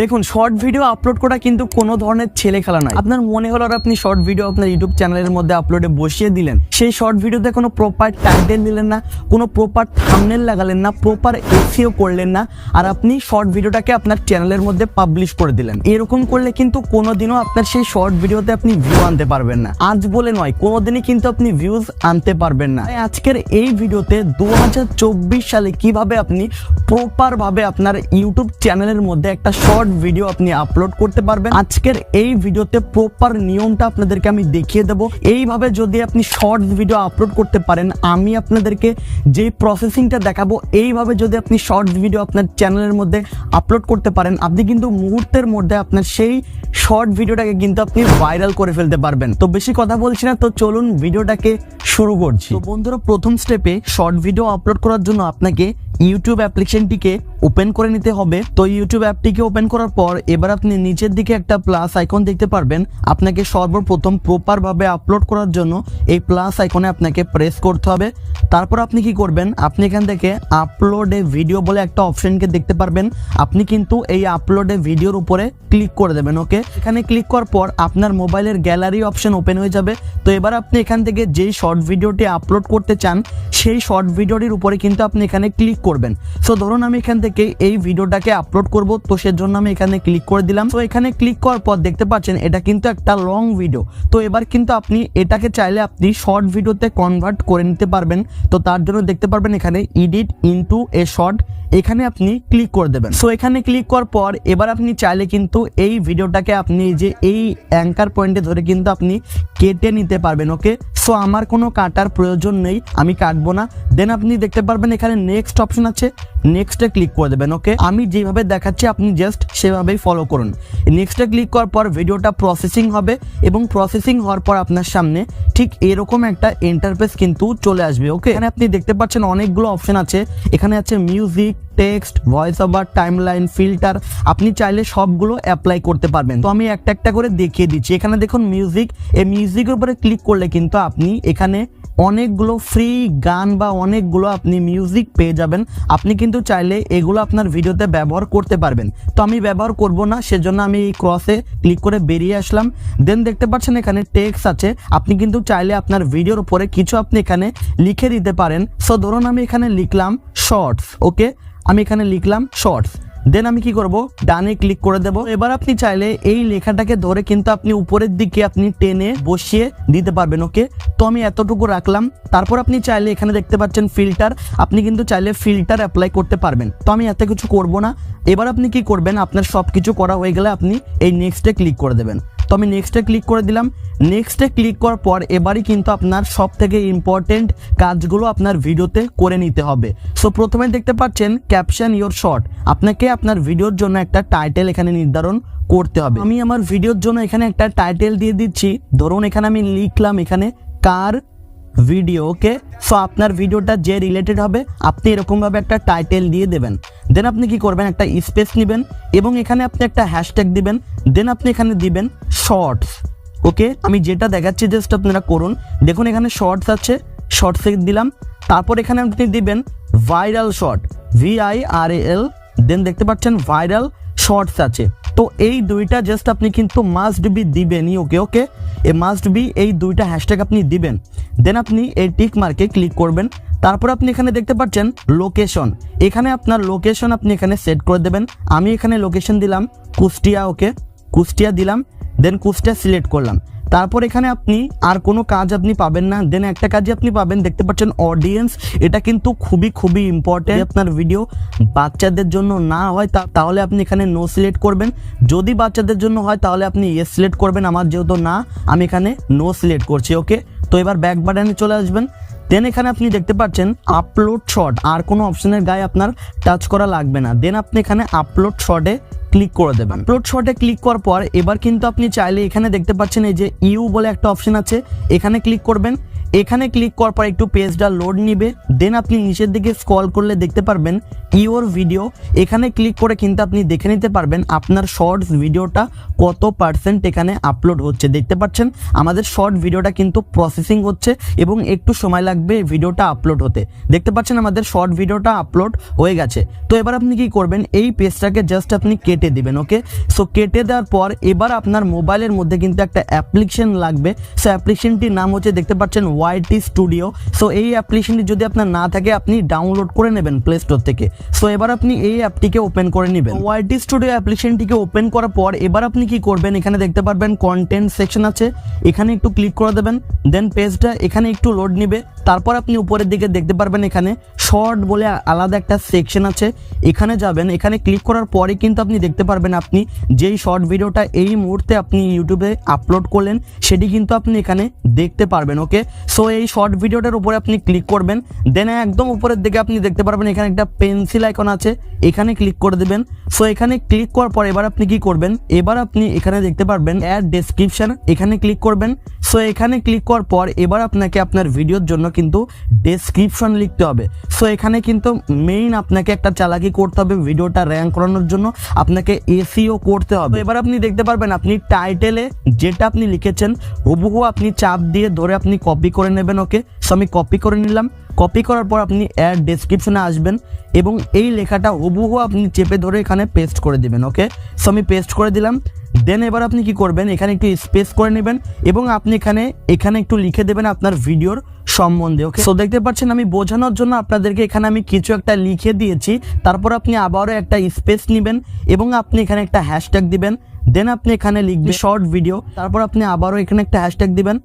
দেখুন, short video upload করা কিন্তু কোনো ধরনের ছেলে খেলা নয়। আপনার মনে হলো আর আপনি শর্ট ভিডিও আপনার ইউটিউব চ্যানেলের মধ্যে আপলোডে বসিয়ে দিলেন, সেই শর্ট ভিডিওতে কোনো প্রপার টাইটেল দিলেন না, কোনো প্রপার থাম্বনেল লাগালেন না, প্রপার এসইও করলেন না, আর আপনি শর্ট ভিডিওটাকে আপনার চ্যানেলের মধ্যে পাবলিশ করে দিলেন। এরকম করলে কিন্তু কোনোদিনও আপনার সেই শর্ট ভিডিওতে আপনি ভিউ আনতে পারবেন না। আজ বলে নয়, কোনোদিনই কিন্তু আপনি ভিউজ আনতে পারবেন না। আজকের এই ভিডিওতে 2024 সালে কিভাবে আপনি প্রপার ভাবে আপনার ইউটিউব চ্যানেলের মধ্যে একটা শর্ট ভিডিও আপনি আপলোড করতে পারবেন, আজকের এই ভিডিওতে প্রপার নিয়মটা আপনাদেরকে আমি দেখিয়ে দেবো। এইভাবে যদি আপনি শর্ট ভিডিও আপলোড করতে পারেন, আমি আপনাদেরকে যে প্রসেসিংটা দেখাবো, এইভাবে যদি আপনি শর্ট ভিডিও আপনার চ্যানেলের মধ্যে আপলোড করতে পারেন, আপনি কিন্তু মুহূর্তের মধ্যে আপনার সেই শর্ট ভিডিওটাকে কিন্তু আপনি ভাইরাল করে ফেলতে পারবেন। তো বেশি কথা বলছি না, তো চলুন ভিডিওটাকে শুরু করছি। তো বন্ধুরা, প্রথম স্টেপে শর্ট ভিডিও আপলোড করার জন্য আপনাকে ইউটিউব অ্যাপ্লিকেশনটিকে ওপেন করে নিতে হবে। তো ইউটিউব অ্যাপটিকে ওপেন করার পর এবার আপনি নিচের দিকে একটা প্লাস আইকন দেখতে পারবেন। আপনাকে সর্বপ্রথম প্রপার ভাবে আপলোড করার জন্য এই প্লাস আইকনে আপনাকে প্রেস করতে হবে। তারপর আপনি কি করবেন, আপনি এখান থেকে আপলোড এ ভিডিও বলে একটা অপশনকে দেখতে পারবেন। আপনি কিন্তু এই আপলোড এ ভিডিওর উপরে ক্লিক করে দেবেন। ওকে, এখানে ক্লিক করার পর আপনার মোবাইলের গ্যালারি অপশন ওপেন হয়ে যাবে। তো এবার আপনি এখান থেকে যেই শর্ট ভিডিওটি আপলোড করতে চান, সেই শর্ট ভিডিওটির উপরে কিন্তু আপনি এখানে ক্লিক করবেন। সো ধরুন আমি এখান থেকে এই ভিডিওটাকে আপলোড করব, তো সেজন্য আমি এখানে ক্লিক করে দিলাম। তো এখানে ক্লিক করার পর দেখতে পাচ্ছেন এটা কিন্তু একটা লং ভিডিও। তো এবার কিন্তু আপনি এটাকে চাইলে আপনি শর্ট ভিডিওতে কনভার্ট করে নিতে পারবেন। তো তার জন্য দেখতে পারবেন এখানে এডিট ইনটু এ শর্ট, এখানে আপনি ক্লিক করে দেবেন। সো এখানে ক্লিক করার পর এবার আপনি চাইলে কিন্তু এই ভিডিওটাকে আপনি যে এই অ্যাঙ্কার পয়েন্টে ধরে কিন্তু আপনি কেটে নিতে পারবেন। ওকে, সো আমার কোনো কাটার প্রয়োজন নেই, আমি কাটবো না। দেন আপনি দেখতে পারবেন এখানে নেক্সট অপশন আছে, নেক্সটে ক্লিক করে দেবেন। ওকে, আমি যেভাবে দেখাচ্ছি আপনি জাস্ট সেভাবেই ফলো করুন। নেক্সটে ক্লিক করার পর ভিডিওটা প্রসেসিং হবে এবং প্রসেসিং হওয়ার পর আপনার সামনে ঠিক এরকম একটা ইন্টারফেস কিন্তু চলে আসবে। ওকে, এখানে আপনি দেখতে পাচ্ছেন অনেকগুলো অপশন আছে। এখানে আছে music, text, voice over, timeline, filter. আপনি চাইলে সবগুলো অ্যাপ্লাই করতে পারবেন। তো আমি একটা একটা করে দেখিয়ে দিচ্ছি। এখানে দেখুন মিউজিক, এই মিউজিকের উপরে ক্লিক করলে কিন্তু আপনি এখানে অনেকগুলো ফ্রি গান বা অনেকগুলো আপনি মিউজিক পেয়ে যাবেন। আপনি কিন্তু চাইলে এগুলো আপনার ভিডিওতে ব্যবহার করতে পারবেন। তো আমি ব্যবহার করব না, সেজন্য আমি এই ক্রসে ক্লিক করে বেরিয়ে আসলাম। দেন দেখতে পাচ্ছেন এখানে টেক্সট আছে। আপনি কিন্তু চাইলে আপনার ভিডিওর উপরে কিছু আপনি এখানে লিখে দিতে পারেন। সো ধরুন আমি এখানে লিখলাম শর্টস। ওকে, আমি এখানে লিখলাম শর্টস। দেন আমি কি করব, ডানে ক্লিক করে দেব। এবার আপনি চাইলে এই লেখাটাকে ধরে কিন্তু আপনি উপরের দিকে আপনি টেনে বসিয়ে দিতে পারবেন। ওকে, তো আমি এতটুকু রাখলাম। তারপর আপনি চাইলে এখানে দেখতে পাচ্ছেন ফিল্টার, আপনি কিন্তু চাইলে ফিল্টার অ্যাপ্লাই করতে পারবেন। তো আমি এত কিছু করব না। এবার আপনি কি করবেন, আপনার সব কিছু করা হয়ে গেলে আপনি এই নেক্সটে ক্লিক করে দেবেন। তো আমি নেক্সটে ক্লিক করে দিলাম। নেক্সটে ক্লিক করার পর এবারই কিন্তু আপনার সব থেকে ইম্পর্টেন্ট কাজগুলো আপনার ভিডিওতে করে নিতে হবে। সো প্রথমে দেখতে পাচ্ছেন ক্যাপশন ইওর শর্ট, আপনাকে আপনার ভিডিওর জন্য একটা টাইটেল এখানে নির্ধারণ করতে হবে। আমি আমার ভিডিওর জন্য এখানে একটা টাইটেল দিয়ে দিচ্ছি। ধরুন এখানে আমি লিখলাম এখানে কার ভিডিও। ওকে, সো আপনার ভিডিওটা যে রিলেটেড হবে আপনি এরকমভাবে একটা টাইটেল দিয়ে দেবেন। দেন আপনি কি করবেন, একটা স্পেস নেবেন এবং এখানে আপনি একটা হ্যাশট্যাগ দিবেন। দেন আপনি এখানে দিবেন শর্টস। ওকে, আমি যেটা দেখাচ্ছি জাস্ট আপনারা করুন। দেখুন এখানে শর্টস আছে, শর্টসে দিলাম। তারপর এখানে আপনি দিবেন ভাইরাল শর্ট, VIRAL। দেন দেখতে পাচ্ছেন ভাইরাল শর্টস আছে। তো এই দুইটা জাস্ট আপনি কিন্তু মাস্ট বি দিবেনই। ওকে ওকে, এ মাস্ট বি এই দুইটা হ্যাশট্যাগ আপনি দিবেন। দেন আপনি এই টিক মার্কে ক্লিক করবেন। তারপর আপনি এখানে দেখতে পাচ্ছেন লোকেশন, এখানে আপনার লোকেশন আপনি এখানে সেট করে দেবেন। আমি এখানে লোকেশন দিলাম কুষ্টিয়া। ওকে, কুষ্টিয়া দিলাম। দেন কুষ্টিয়া সিলেক্ট করলাম। তারপর এখানে আপনি আর কোনো কাজ আপনি পাবেন না। দেন একটা কাজই আপনি পাবেন, দেখতে পাচ্ছেন অডিয়েন্স। এটা কিন্তু খুবই ইম্পর্টেন্ট। আপনার ভিডিও বাচ্চাদের জন্য না হয় তাহলে আপনি এখানে নো সিলেক্ট করবেন। যদি বাচ্চাদের জন্য হয় তাহলে আপনি ইয়েস সিলেক্ট করবেন। আমার যেহেতু না, আমি এখানে নো সিলেক্ট করছি। ওকে, তো এবার ব্যাক বাটনে চলে আসবেন। দেন এখানে আপনি দেখতে পাচ্ছেন আপলোড শর্ট, আর কোনো অপশনের গায়ে আপনার টাচ করা লাগবে না। দেন আপনি এখানে আপলোড শর্টে ক্লিক করে দেবেন। আপলোড শর্টে ক্লিক করার পর এবার কিন্তু আপনি চাইলে এখানে দেখতে পাচ্ছেন এই যে ইউ বলে একটা অপশন আছে, এখানে ক্লিক করবেন। এখানে ক্লিক করার পর একটু পেজটা লোড নিবে। দেন আপনি নিচের দিকে স্ক্রল করলে দেখতে পারবেন ইওর ভিডিও, এখানে ক্লিক করে কিন্তু আপনি দেখে নিতে পারবেন আপনার শর্টস ভিডিওটা কত পার্সেন্ট এখানে আপলোড হচ্ছে। দেখতে পাচ্ছেন আমাদের শর্ট ভিডিওটা কিন্তু প্রসেসিং হচ্ছে এবং একটু সময় লাগবে ভিডিওটা আপলোড হতে। দেখতে পাচ্ছেন আমাদের শর্ট ভিডিওটা আপলোড হয়ে গেছে। তো এবার আপনি কি করবেন, এই পেজটাকে জাস্ট আপনি কেটে দিবেন। ওকে, সো কেটে দেওয়ার পর এবার আপনার মোবাইলের মধ্যে কিন্তু একটা অ্যাপ্লিকেশন লাগবে। সো অ্যাপ্লিকেশনটির নাম হচ্ছে, দেখতে পাচ্ছেন, YT স্টুডিও। সো এই অ্যাপ্লিকেশনটি যদি আপনার না থাকে আপনি ডাউনলোড করে নেবেন প্লে স্টোর থেকে। সো এবার আপনি এই অ্যাপটিকে ওপেন করে নেবেন। YT স্টুডিও অ্যাপ্লিকেশনটিকে ওপেন করার পর এবার আপনি কি করবেন, এখানে দেখতে পারবেন কন্টেন্ট সেকশন আছে, এখানে একটু ক্লিক করে দেবেন। দেন পেজটা এখানে একটু লোড নেবে। তারপর আপনি উপরের দিকে দেখতে পারবেন এখানে শর্ট বলে আলাদা একটা সেকশন আছে, এখানে যাবেন। এখানে ক্লিক করার পরে কিন্তু আপনি দেখতে পারবেন আপনি যেই শর্ট ভিডিওটা এই মুহূর্তে আপনি ইউটিউবে আপলোড করলেন সেটি কিন্তু আপনি এখানে দেখতে পারবেন। ওকে, সো এই শর্ট ভিডিওটার উপরে আপনি ক্লিক করবেন। দেন একদম উপরের দিকে আপনি দেখতে পারবেন এখানে একটা পেন্সিল আইকন আছে, এখানে ক্লিক করে দেবেন। সো এখানে ক্লিক করার পর এবার আপনি কি করবেন, এবার আপনি এখানে দেখতে পারবেন অ্যাড ডেসক্রিপশন, এখানে ক্লিক করবেন। সো এখানে ক্লিক করার পর এবার আপনাকে আপনার ভিডিওর জন্য কিন্তু ডেসক্রিপশন লিখতে হবে। সো এখানে কিন্তু মেইন আপনাকে একটা চালাকি করতে হবে, ভিডিওটা র্যাঙ্ক করানোর জন্য আপনাকে SEO করতে হবে। এবার আপনি দেখতে পারবেন আপনি টাইটেলে যেটা আপনি লিখেছেন হুবহু আপনি চাপ দিয়ে ধরে আপনি কপি করে নেবেন। ওকে, সো আমি কপি করে নিলাম। কপি করার পর আপনি অ্যাড ডেসক্রিপশনে আসবেন এবং এই লেখাটা হুবহু আপনি চেপে ধরে এখানে পেস্ট করে দিবেন। ওকে, সো আমি পেস্ট করে দিলাম। দেন এবার আপনি কি করবেন, এখানে একটু স্পেস করে নেবেন এবং আপনি এখানে একটু লিখে দেবেন আপনার ভিডিওর সম্বন্ধে। ওকে, সো দেখতে পাচ্ছেন আমি বোঝানোর জন্য আপনাদেরকে এখানে আমি কিছু একটা লিখে দিয়েছি। তারপর আপনি আবারও একটা স্পেস নেবেন এবং আপনি এখানে একটা হ্যাশট্যাগ দিবেন। দেন আপনি এখানে লিখবেন শর্ট ভিডিও, তারপর আপনি আবারও এখানে একটা হ্যাশট্যাগ দিবেন।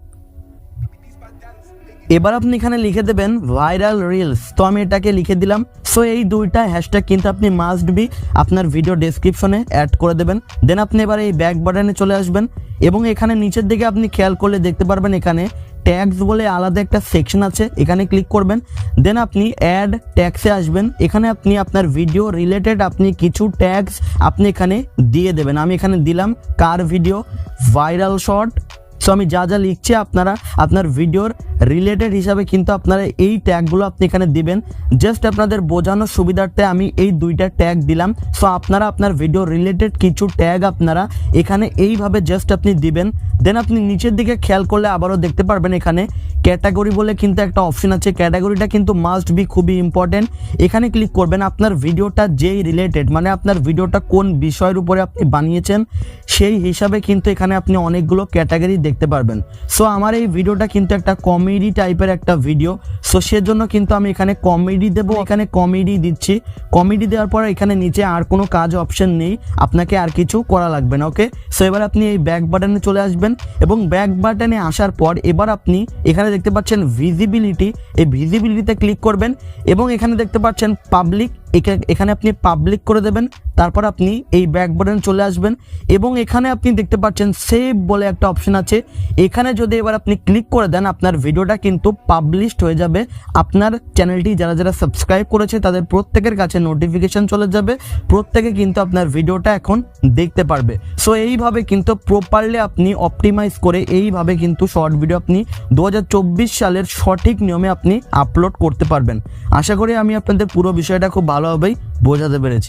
এবার আপনি এখানে লিখে দেবেন ভাইরাল রিলস। তো আমি এটাকে লিখে দিলাম। সো এই দুইটা হ্যাশট্যাগ কিন্তু আপনি মাস্ট বি আপনার ভিডিও ডেসক্রিপশনে অ্যাড করে দেবেন। দেন আপনি এবার এই ব্যাক বাটনে চলে আসবেন এবং এখানে নিচের দিকে আপনি খেয়াল করলে দেখতে পারবেন এখানে ট্যাগস বলে আলাদা একটা সেকশন আছে, এখানে ক্লিক করবেন। দেন আপনি অ্যাড ট্যাগসে আসবেন, এখানে আপনি আপনার ভিডিও রিলেটেড আপনি কিছু ট্যাগস আপনি এখানে দিয়ে দেবেন। আমি এখানে দিলাম কার ভিডিও, ভাইরাল শর্ট। সো আমি যা যা লিখছি আপনারা আপনার ভিডিওর রিলেটেড হিসাবে কিন্তু আপনারা এই ট্যাগগুলো আপনি এখানে দিবেন। জাস্ট আপনাদের বোঝানোর সুবিধার্থে আমি এই দুইটা ট্যাগ দিলাম। সো আপনারা আপনার ভিডিও রিলেটেড কিছু ট্যাগ আপনারা এখানে এইভাবে জাস্ট আপনি দিবেন। দেন আপনি নিচের দিকে খেয়াল করলে আবারও দেখতে পারবেন এখানে ক্যাটাগরি বলে কিন্তু একটা অপশন আছে। ক্যাটাগরিটা কিন্তু মাস্ট বি খুবই ইম্পর্টেন্ট। এখানে ক্লিক করবেন আপনার ভিডিওটা যেই রিলেটেড, মানে আপনার ভিডিওটা কোন বিষয়ের উপরে আপনি বানিয়েছেন সেই হিসাবে কিন্তু এখানে আপনি অনেকগুলো ক্যাটাগরি দেখতে পারবেন। সো আমার এই ভিডিওটা কিন্তু একটা কমেডি টাইপের একটা ভিডিও, সো সেজন্য কিন্তু আমি এখানে কমেডি দেবো। এখানে কমেডি দিচ্ছি। কমেডি দেওয়ার পর এখানে নিচে আর কোনো কাজ অপশন নেই, আপনাকে আর কিছু করা লাগবে না। ওকে, সো এবার আপনি এই ব্যাক বাটনে চলে আসবেন এবং ব্যাক বাটনে আসার পর এবার আপনি এখানে দেখতে পাচ্ছেন ভিজিবিলিটি, এই ভিজিবিলিটিতে ক্লিক করবেন এবং এখানে দেখতে পাচ্ছেন পাবলিক, এখানে আপনি পাবলিক করে দেবেন। তারপর আপনি এই ব্যাক বাটনে চলে আসবেন এবং এখানে আপনি দেখতে পাচ্ছেন সেভ বলে একটা অপশন আছে, এখানে যদি এবার আপনি ক্লিক করে দেন আপনার ভিডিওটা কিন্তু পাবলিশড হয়ে যাবে। আপনার চ্যানেলটি যারা যারা সাবস্ক্রাইব করেছে তাদের প্রত্যেকের কাছে নোটিফিকেশন চলে যাবে, প্রত্যেকে কিন্তু আপনার ভিডিওটা এখন দেখতে পারবে। সো এইভাবে কিন্তু প্রপারলি আপনি অপটিমাইজ করে এইভাবে কিন্তু শর্ট ভিডিও আপনি 2024 সালের সঠিক নিয়মে আপনি আপলোড করতে পারবেন। আশা করি আমি আপনাদের পুরো বিষয়টা খুব ভালোভাবেই বোঝাতে পেরেছি।